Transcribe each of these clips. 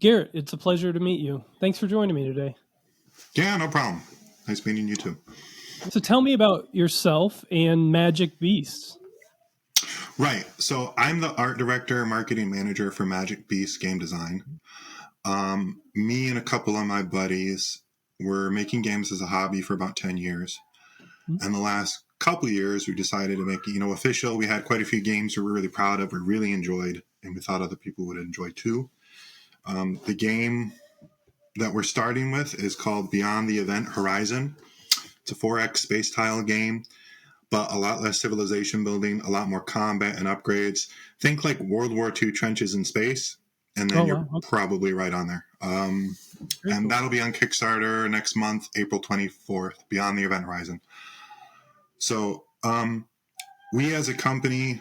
Garrett, it's a pleasure to meet you. Thanks for joining me today. Yeah, no problem. Nice meeting you too. So tell me about yourself and Magic Beasts. Right. So I'm the art director, marketing manager for Magic Beast Game Design. Me and a couple of my buddies were making games as a hobby for about 10 years. And the last couple of years, we decided to make it, official. We had quite a few games we were really proud of, we really enjoyed, and we thought other people would enjoy too. The game that we're starting with is called Beyond the Event Horizon. It's a 4X space tile game, but a lot less civilization building, a lot more combat and upgrades. Think like World War II trenches in space, and then you're probably right on there. And cool. That'll be on Kickstarter next month, April 24th, Beyond the Event Horizon. So we as a company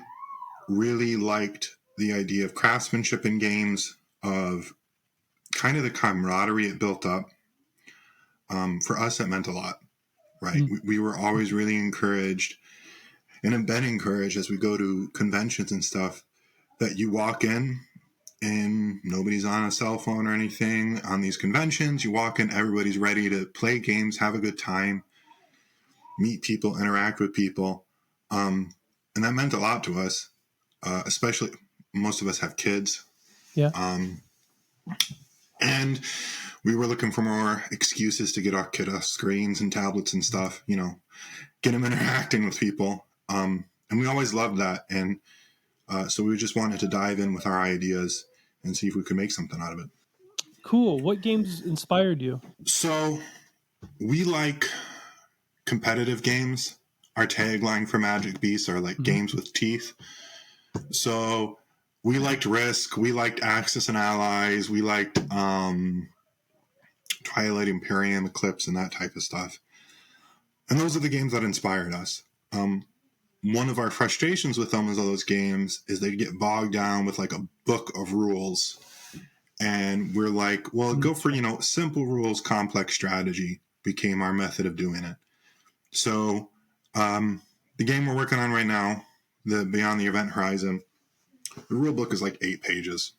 really liked the idea of craftsmanship in games, of kind of the camaraderie it built up. For us, that meant a lot, right? We were always really encouraged, and have been encouraged as we go to conventions and stuff, that you walk in and nobody's on a cell phone or anything. On these conventions, you walk in, everybody's ready to play games, have a good time, meet people, interact with people. And that meant a lot to us, especially most of us have kids. Yeah. And we were looking for more excuses to get our kid off screens and tablets and stuff, get them interacting with people. And we always loved that. And so we just wanted to dive in with our ideas and see if we could make something out of it. Cool. What games inspired you? So we like competitive games. Our tagline for Magic Beasts are like games with teeth. So we liked Risk. We liked Axis and Allies. We liked Twilight Imperium, Eclipse, and that type of stuff. And those are the games that inspired us. One of our frustrations with some of those games is they get bogged down with like a book of rules. And we're like, well, go for, simple rules, complex strategy became our method of doing it. So the game we're working on right now, the Beyond the Event Horizon, the rule book is like 8 pages.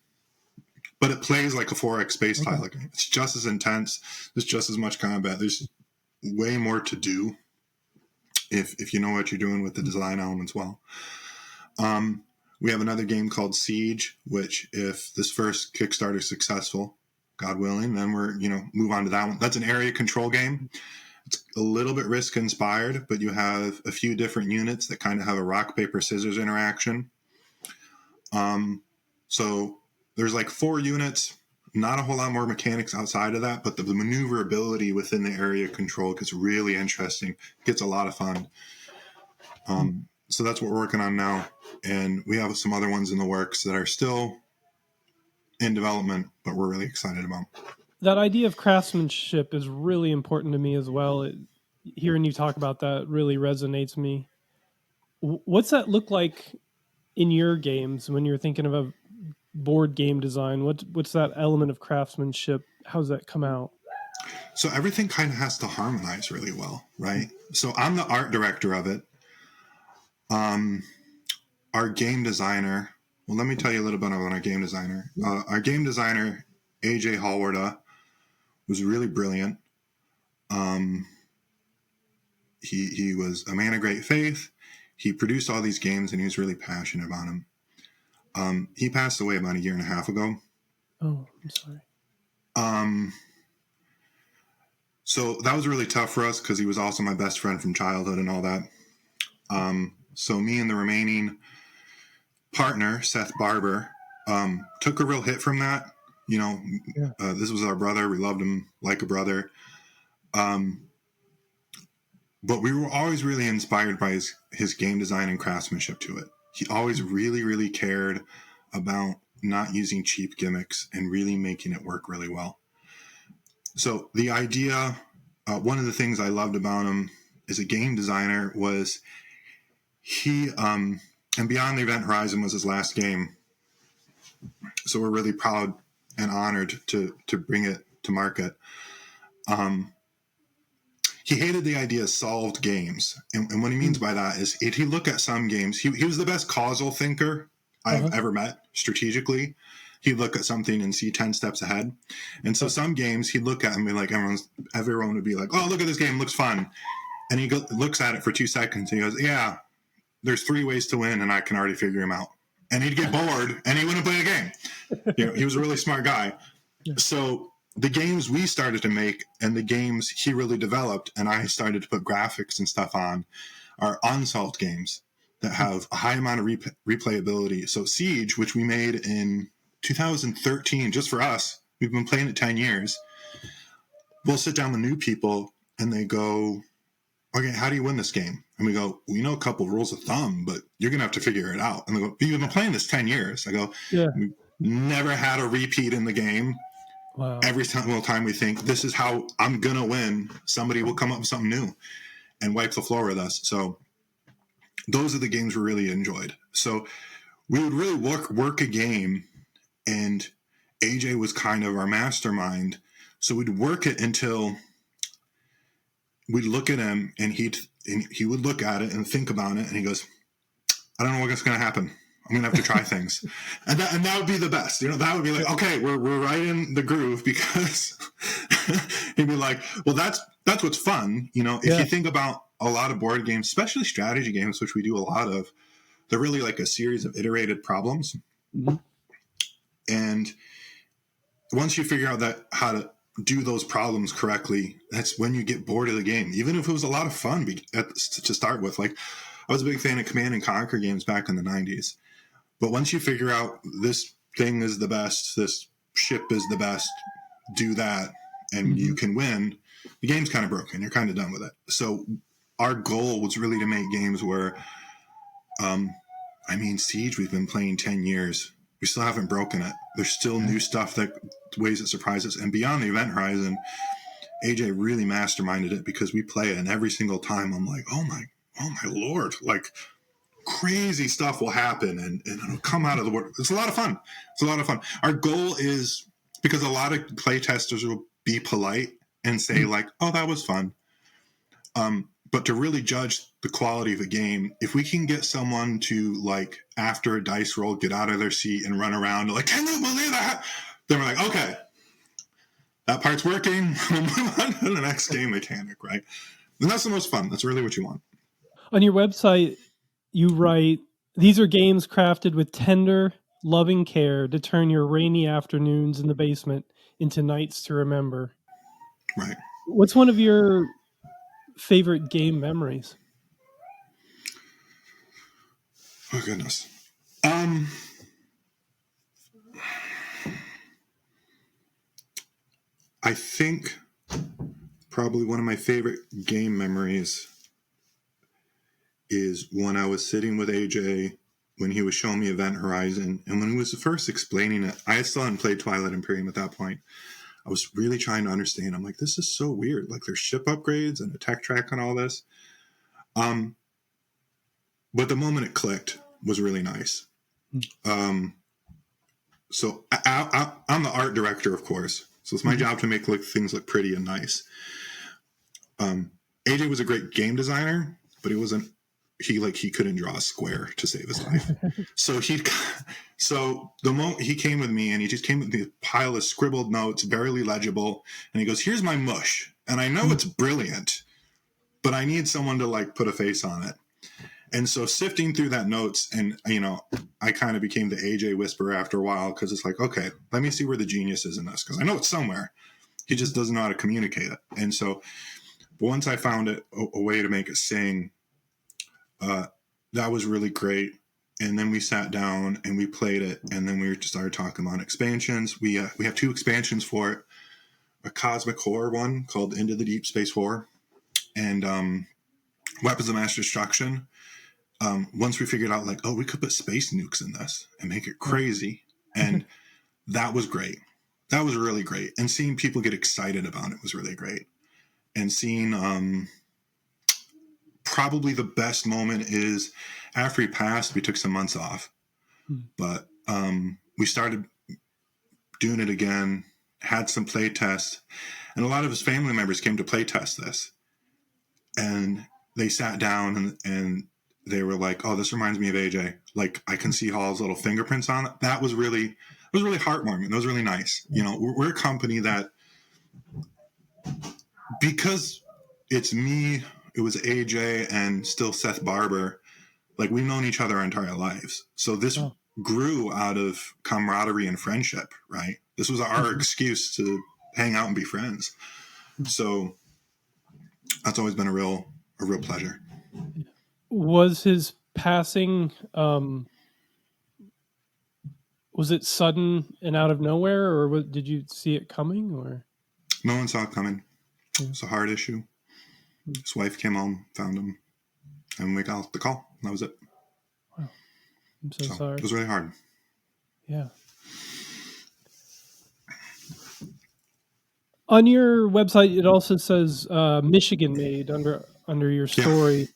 But it plays like a 4X space tile game. It's just as intense. There's just as much combat. There's way more to do if you know what you're doing with the design elements well. We have another game called Siege, which if this first Kickstarter is successful, God willing, then we're, move on to that one. That's an area control game. It's a little bit Risk inspired, but you have a few different units that kind of have a rock, paper, scissors interaction. So there's like 4 units, not a whole lot more mechanics outside of that, but the maneuverability within the area control gets really interesting, gets a lot of fun. So that's what we're working on now. And we have some other ones in the works that are still in development, but we're really excited about. That idea of craftsmanship is really important to me as well. Hearing you talk about that really resonates me. What's that look like in your games when you're thinking of a board game design? What's that element of craftsmanship? How does that come out? So everything kind of has to harmonize really well, right? So I'm the art director of it. Our game designer, well, let me tell you a little bit about our game designer. Our game designer, AJ Hallwarda, was really brilliant. He was a man of great faith. He produced all these games, and he was really passionate about them. He passed away about 1.5 years ago. Oh, I'm sorry. So that was really tough for us because he was also my best friend from childhood and all that. So me and the remaining partner, Seth Barber, took a real hit from that. This was our brother. We loved him like a brother. But we were always really inspired by his game design and craftsmanship to it. He always really, really cared about not using cheap gimmicks and really making it work really well. So the idea, one of the things I loved about him as a game designer was he, and Beyond the Event Horizon was his last game. So we're really proud and honored to bring it to market. He hated the idea of solved games. And what he means by that is if you look at some games, he was the best causal thinker I've ever met strategically. he'd look at something and see 10 steps ahead. And so some games he'd look at and be like, everyone would be like, oh, look at this game, looks fun. And he looks at it for 2 seconds and he goes, yeah, there's 3 ways to win and I can already figure them out. And he'd get bored and he wouldn't play the game. He was a really smart guy. So the games we started to make and the games he really developed and I started to put graphics and stuff on are unsolved games that have a high amount of replayability. So Siege, which we made in 2013, just for us, we've been playing it 10 years. We'll sit down with new people and they go, okay, how do you win this game? And we go, we know a couple rules of thumb, but you're going to have to figure it out. And they go, you've been playing this 10 years. I go, we've never had a repeat in the game. Wow. Every time we think, this is how I'm going to win, somebody will come up with something new and wipe the floor with us. So those are the games we really enjoyed. So we would really work a game, and AJ was kind of our mastermind. So we'd work it until we'd look at him, and he would look at it and think about it, and he goes, I don't know what's going to happen. I'm going to have to try things. And that would be the best. That would be like, okay, we're right in the groove, because he'd be like, well, that's what's fun. If you think about a lot of board games, especially strategy games, which we do a lot of, they're really like a series of iterated problems. Mm-hmm. And once you figure out how to do those problems correctly, that's when you get bored of the game, even if it was a lot of fun to start with. Like, I was a big fan of Command and Conquer games back in the 90s. But once you figure out this thing is the best, this ship is the best, do that, and you can win, the game's kind of broken. You're kind of done with it. So our goal was really to make games where, Siege, we've been playing 10 years. We still haven't broken it. There's still new stuff, ways that surprise us. And beyond the event horizon, AJ really masterminded it, because we play it, and every single time I'm like, oh my Lord, like, crazy stuff will happen and it'll come out of the wood. It's a lot of fun. Our goal is, because a lot of play testers will be polite and say like, oh, that was fun. But to really judge the quality of a game, if we can get someone to, like, after a dice roll, get out of their seat and run around like, can you believe that? Then we're like, okay, that part's working. We'll move on to the next game mechanic, right? And that's the most fun. That's really what you want. On your website, you write, these are games crafted with tender, loving care to turn your rainy afternoons in the basement into nights to remember. Right. What's one of your favorite game memories? Oh, goodness. I think probably one of my favorite game memories is when I was sitting with AJ when he was showing me Event Horizon, and when he was first explaining it, I still hadn't played Twilight Imperium at that point. I was really trying to understand. I'm like, this is so weird. Like, there's ship upgrades and a tech track and all this. But the moment it clicked was really nice. So I'm the art director, of course. So it's my job to make things look pretty and nice. AJ was a great game designer, but he couldn't draw a square to save his life. So the moment he came with me, and he just came with a pile of scribbled notes, barely legible, and he goes, here's my mush. And I know it's brilliant, but I need someone to, like, put a face on it. And so sifting through that notes, and, I kind of became the AJ whisperer after a while, because it's like, okay, let me see where the genius is in this, because I know it's somewhere. He just doesn't know how to communicate it. And so once I found a way to make it sing, that was really great. And then we sat down and we played it, and then we just started talking about expansions. We have 2 expansions for it, a cosmic horror one called Into the Deep Space Horror, and Weapons of Mass Destruction. Once we figured out, like, oh, we could put space nukes in this and make it crazy. And that was great. That was really great. And seeing people get excited about it was really great. And seeing, probably the best moment is after he passed, we took some months off, but we started doing it again, had some play tests, and a lot of his family members came to play test this. And they sat down and they were like, oh, this reminds me of AJ. Like, I can see Hall's little fingerprints on it. That was really, was really heartwarming. It was really nice. You know, we're a company that, because it's me, it was AJ, and still Seth Barber. Like, we've known each other our entire lives. So this Oh. grew out of camaraderie and friendship, right? This was our excuse to hang out and be friends. So that's always been a real pleasure. Was his passing, was it sudden and out of nowhere, or did you see it coming? Or No one saw it coming. It's a hard issue. His wife came home, found him, and we got the call. That was it. wow, I'm so sorry. It was really hard. Yeah. On your website, it also says Michigan made under your story. Yeah.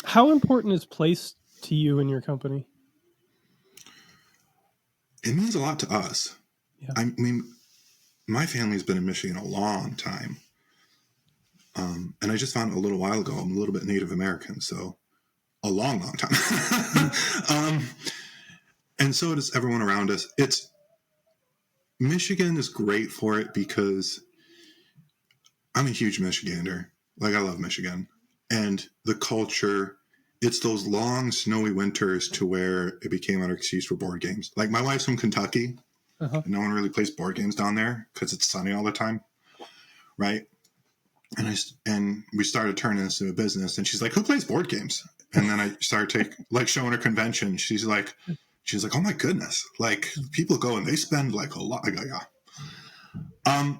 How important is place to you and your company? It means a lot to us. Yeah. I mean, my family's been in Michigan a long time. And I just found a little while ago, I'm a little bit Native American, so a long time. And so does everyone around us. Michigan is great for it because I'm a huge Michigander. Like, I love Michigan. And the culture, it's those long, snowy winters to where it became our excuse for board games. Like, my wife's from Kentucky. And no one really plays board games down there because it's sunny all the time, right? And we started turning this into a business. And she's like, "Who plays board games?" And then I started showing her convention. She's like, "Oh my goodness! Like, people go and they spend like a lot." I go, "Yeah."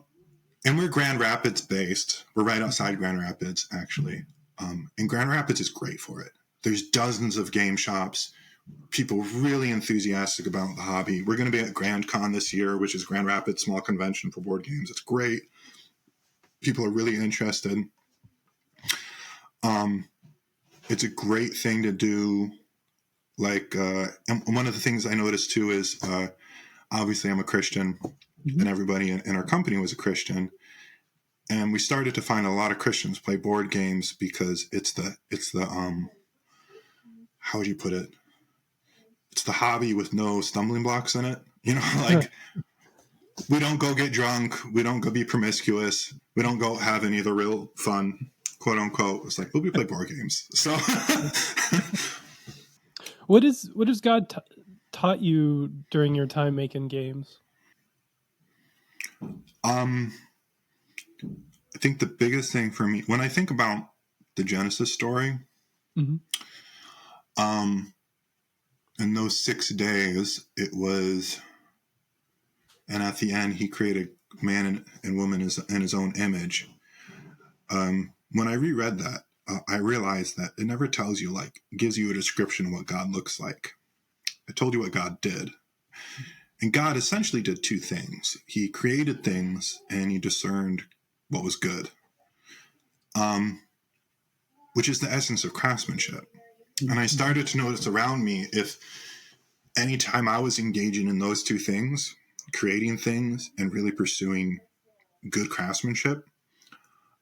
And we're Grand Rapids based. We're right outside Grand Rapids, actually. And Grand Rapids is great for it. There's dozens of game shops. People really enthusiastic about the hobby. We're going to be at Grand Con this year, which is Grand Rapids Small Convention for board games. It's great. People are really interested. It's a great thing to do. Like, and one of the things I noticed too is, obviously I'm a Christian, and everybody in our company was a Christian. And we started to find a lot of Christians play board games because it's the how would you put it? It's the hobby with no stumbling blocks in it. You know, like, we don't go get drunk. We don't go be promiscuous. We don't go have any of the real fun, quote unquote. It's like, we play board games. So what has God taught you during your time making games? I think the biggest thing for me, when I think about the Genesis story, in those 6 days, it was, and at the end, he created man and woman in his own image. When I reread that, I realized that it never tells you, like, gives you a description of what God looks like. It told you what God did. And God essentially did two things. He created things and he discerned what was good, which is the essence of craftsmanship. And I started to notice around me, if anytime I was engaging in those two things, creating things and really pursuing good craftsmanship,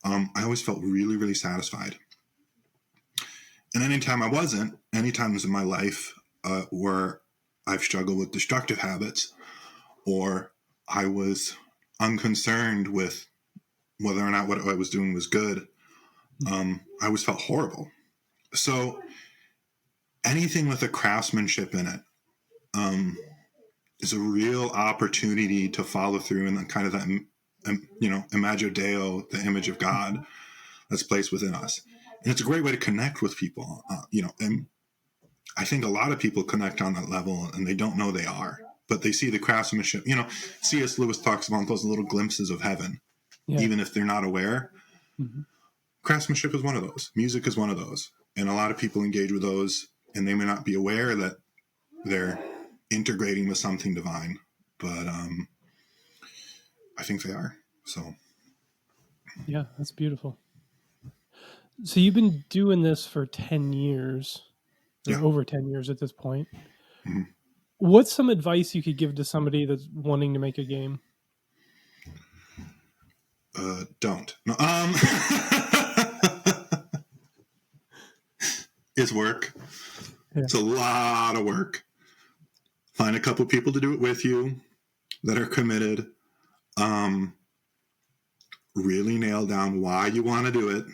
I always felt really, really satisfied. And anytime I wasn't, any times in my life where I've struggled with destructive habits, or I was unconcerned with whether or not what I was doing was good, I always felt horrible. So anything with a craftsmanship in it is a real opportunity to follow through in kind of that, Imago Deo, the image of God that's placed within us. And it's a great way to connect with people, and I think a lot of people connect on that level and they don't know they are, but they see the craftsmanship. C.S. Lewis talks about those little glimpses of heaven, even if they're not aware. Craftsmanship is one of those. Music is one of those. And a lot of people engage with those and they may not be aware that they're integrating with something divine, but I think they are. So yeah, that's beautiful. So you've been doing this for 10 years, or over 10 years at this point. What's some advice you could give to somebody that's wanting to make a game? Don't. No, it's work. Yeah. It's a lot of work. Find a couple people to do it with you. that are committed. Really nail down why you want to do it.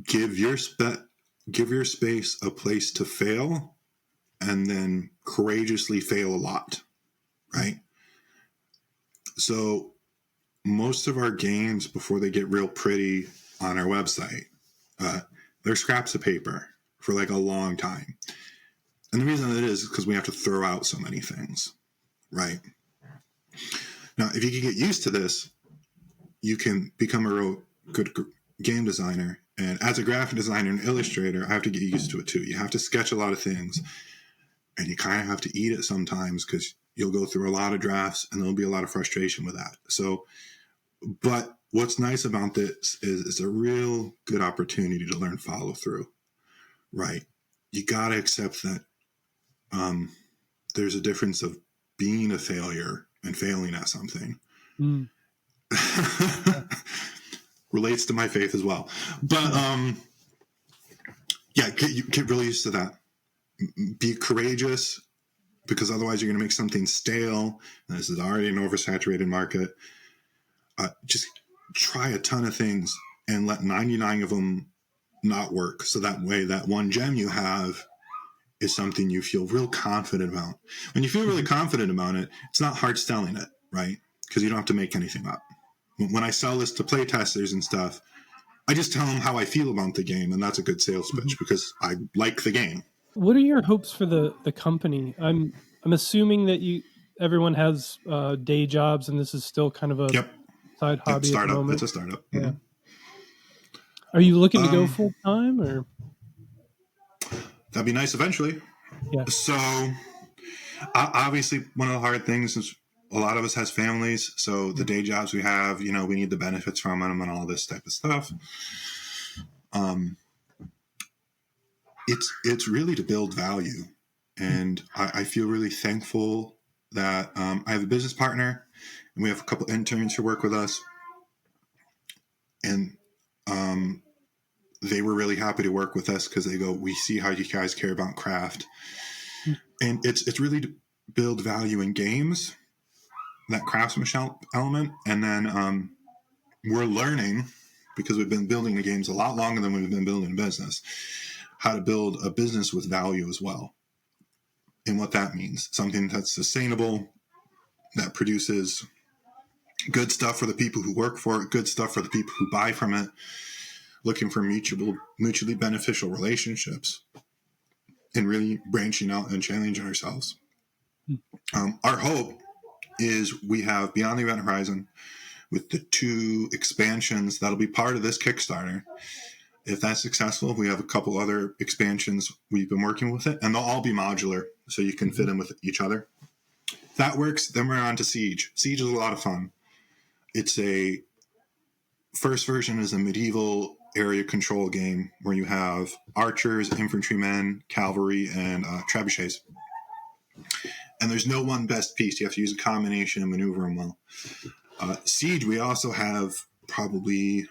Give your space a place to fail, and then courageously fail a lot, right? So most of our games, before they get real pretty on our website, they're scraps of paper for like a long time. And the reason it is because we have to throw out so many things, right? Now, if you can get used to this, you can become a real good game designer. And as a graphic designer and illustrator, I have to get used to it too. You have to sketch a lot of things, and you kind of have to eat it sometimes because you'll go through a lot of drafts and there'll be a lot of frustration with that. So, but what's nice about this is it's a real good opportunity to learn follow through, right? You got to accept that there's a difference of being a failure and failing at something. Mm. Relates to my faith as well. But yeah, get really used to that. Be courageous, because otherwise you're going to make something stale. And this is already an oversaturated market. Just try a ton of things and let 99 of them not work. So that way, that one gem you have is something you feel real confident about. When you feel really confident about it, it's not hard selling it, right? Because you don't have to make anything up. When I sell this to playtesters and stuff, I just tell them how I feel about the game, and that's a good sales pitch because I like the game. What are your hopes for the company? I'm assuming that everyone has day jobs, and this is still kind of a side hobby at the moment. It's a startup. Yeah. Mm-hmm. Are you looking to go full time, or? That'd be nice eventually. Yeah. So obviously, one of the hard things is a lot of us has families. So the day jobs we have, we need the benefits from them and all this type of stuff. It's really to build value. And I feel really thankful that I have a business partner, and we have a couple interns who work with us. And they were really happy to work with us because they go, we see how you guys care about craft. And it's really to build value in games, that craftsmanship element. And then we're learning, because we've been building the games a lot longer than we've been building a business, how to build a business with value as well. And what that means, something that's sustainable, that produces good stuff for the people who work for it, good stuff for the people who buy from it, looking for mutually beneficial relationships, and really branching out and challenging ourselves. Our hope is we have Beyond the Event Horizon with the 2 expansions that'll be part of this Kickstarter. If that's successful, we have a couple other expansions we've been working with it, and they'll all be modular, so you can fit in with each other. If that works, then we're on to Siege. Siege is a lot of fun. It's a first version is a medieval area control game where you have archers, infantrymen, cavalry, and trebuchets. And there's no one best piece. You have to use a combination and maneuver them well. Siege, we also have probably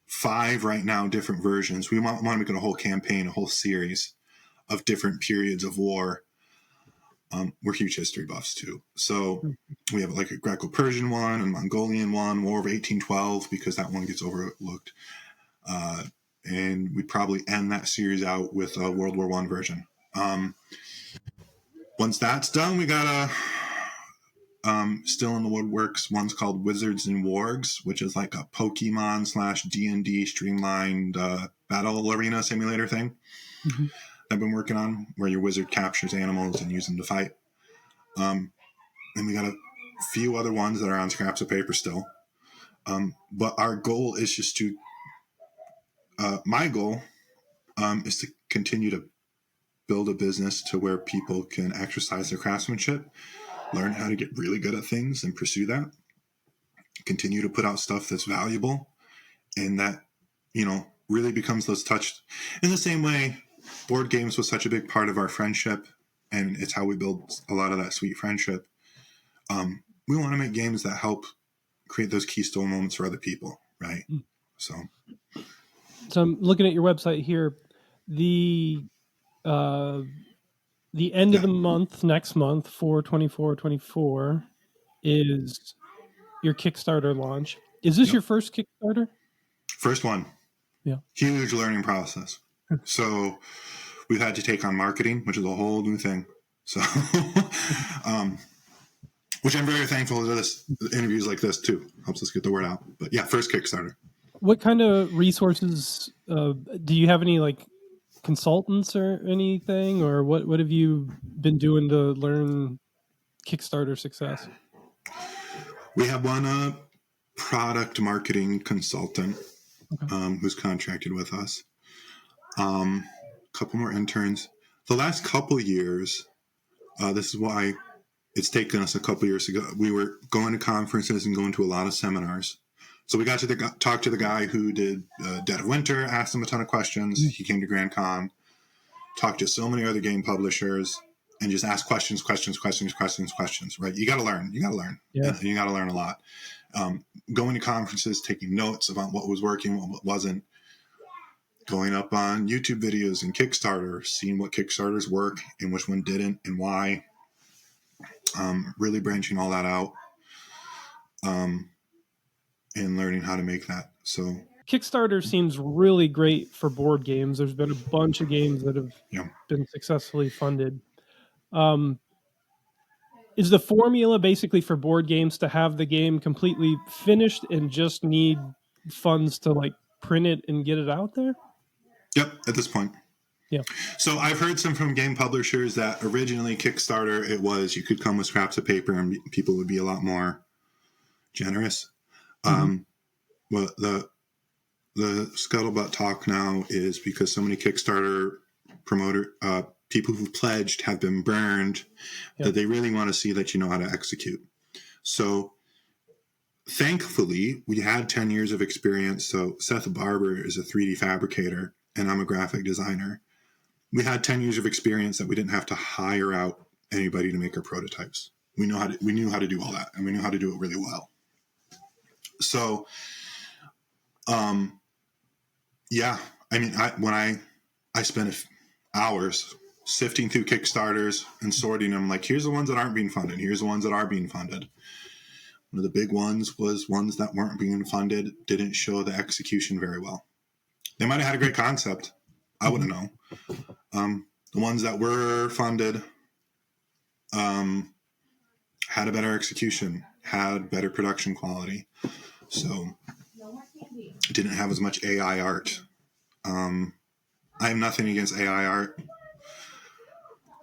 5 right now different versions. We want to make it a whole campaign, a whole series of different periods of war. We're huge history buffs too. So we have like a Greco-Persian one, a Mongolian one, War of 1812, because that one gets overlooked. And we probably end that series out with a World War I version. Once that's done, we got still in the woodworks. One's called Wizards and Wargs, which is like a Pokemon / D&D streamlined battle arena simulator thing. Mm-hmm. I've been working on, where your wizard captures animals and uses them to fight. And we got a few other ones that are on scraps of paper still. But our goal is just to, my goal is to continue to build a business to where people can exercise their craftsmanship, learn how to get really good at things and pursue that, continue to put out stuff that's valuable, and that, really becomes those touched. In the same way, board games was such a big part of our friendship, and it's how we build a lot of that sweet friendship. We want to make games that help create those keystone moments for other people, right? So I'm looking at your website here. The the end of the month, next month, 4/24/24, is your Kickstarter launch. Is this your first Kickstarter? First one. Yeah. Huge learning process. So we've had to take on marketing, which is a whole new thing. So, which I'm very thankful to this interviews like this too. Helps us get the word out. But yeah, first Kickstarter. What kind of resources do you have? Any like consultants or anything, or what have you been doing to learn Kickstarter success? We have one product marketing consultant who's contracted with us. A couple more interns. The last couple years, this is why it's taken us a couple years to go. We were going to conferences and going to a lot of seminars. So we got to talk to the guy who did Dead of Winter, asked him a ton of questions. He came to Grand Con, talked to so many other game publishers, and just asked questions, right? You got to learn. Yeah. And you got to learn a lot. Going to conferences, taking notes about what was working, what wasn't. Going up on YouTube videos and Kickstarter, seeing what Kickstarters work and which one didn't and why. Really branching all that out and learning how to make that. So Kickstarter seems really great for board games. There's been a bunch of games that have been successfully funded. Is the formula basically for board games to have the game completely finished and just need funds to like print it and get it out there? Yep, at this point. Yeah. So I've heard some from game publishers that originally Kickstarter, it was you could come with scraps of paper and people would be a lot more generous. Well, the scuttlebutt talk now is because so many Kickstarter people who've pledged have been burned that they really want to see that you know how to execute. So thankfully, we had 10 years of experience. So Seth Barber is a 3D fabricator and I'm a graphic designer. We had 10 years of experience that we didn't have to hire out anybody to make our prototypes. We knew how to do all that, and we knew how to do it really well. So, yeah, I mean, when I spent hours sifting through Kickstarters and sorting them, like, here's the ones that aren't being funded. Here's the ones that are being funded. One of the big ones was ones that weren't being funded didn't show the execution very well. They might have had a great concept. I wouldn't know. The ones that were funded had a better execution, had better production quality. So didn't have as much AI art. I have nothing against AI art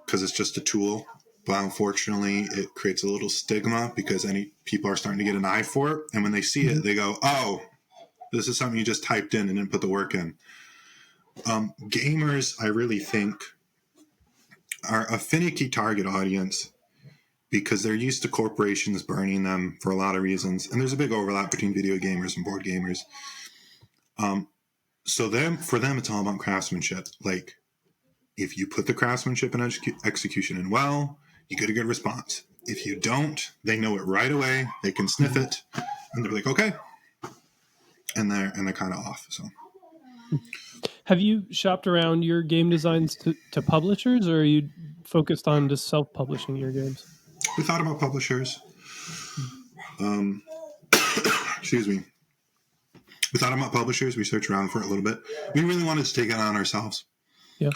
because it's just a tool. But unfortunately, it creates a little stigma because people are starting to get an eye for it. And when they see it, they go, oh, this is something you just typed in and didn't put the work in. Gamers, I really think, are a finicky target audience because they're used to corporations burning them for a lot of reasons. And there's a big overlap between video gamers and board gamers. So for them, it's all about craftsmanship. Like, if you put the craftsmanship and execution in well, you get a good response. If you don't, they know it right away. They can sniff it, and they're like, okay. And they're kind of off, so... Have you shopped around your game designs to publishers, or are you focused on just self-publishing your games? We thought about publishers. Excuse me. We thought about publishers. We searched around for it a little bit. We really wanted to take it on ourselves. Yeah.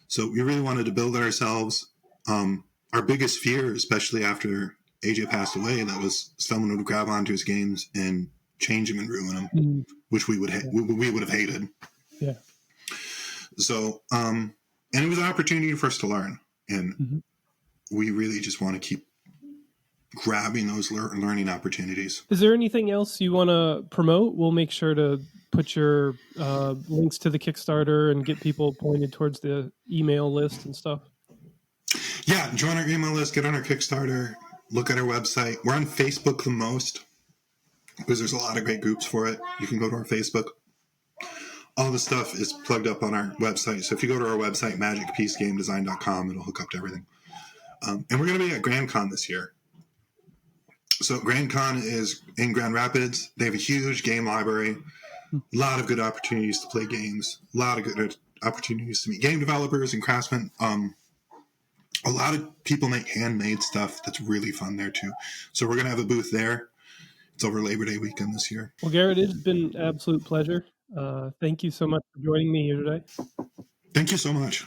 So we really wanted to build it ourselves. Our biggest fear, especially after AJ passed away, that was someone would grab onto his games and change them and ruin them, which we would have hated. Yeah. So, and it was an opportunity for us to learn. And we really just want to keep grabbing those learning opportunities. Is there anything else you want to promote? We'll make sure to put your links to the Kickstarter and get people pointed towards the email list and stuff. Yeah, join our email list, get on our Kickstarter, look at our website. We're on Facebook the most because there's a lot of great groups for it. You can go to our Facebook. All the stuff is plugged up on our website. So if you go to our website, magicpiecegamedesign.com, it'll hook up to everything. And we're going to be at Grand Con this year. So Grand Con is in Grand Rapids. They have a huge game library, a lot of good opportunities to play games, a lot of good opportunities to meet game developers and craftsmen. a lot of people make handmade stuff that's really fun there too. So we're going to have a booth there. It's over Labor Day weekend this year. Well, Garrett, it's been an absolute pleasure. Thank you so much for joining me here today. Thank you so much.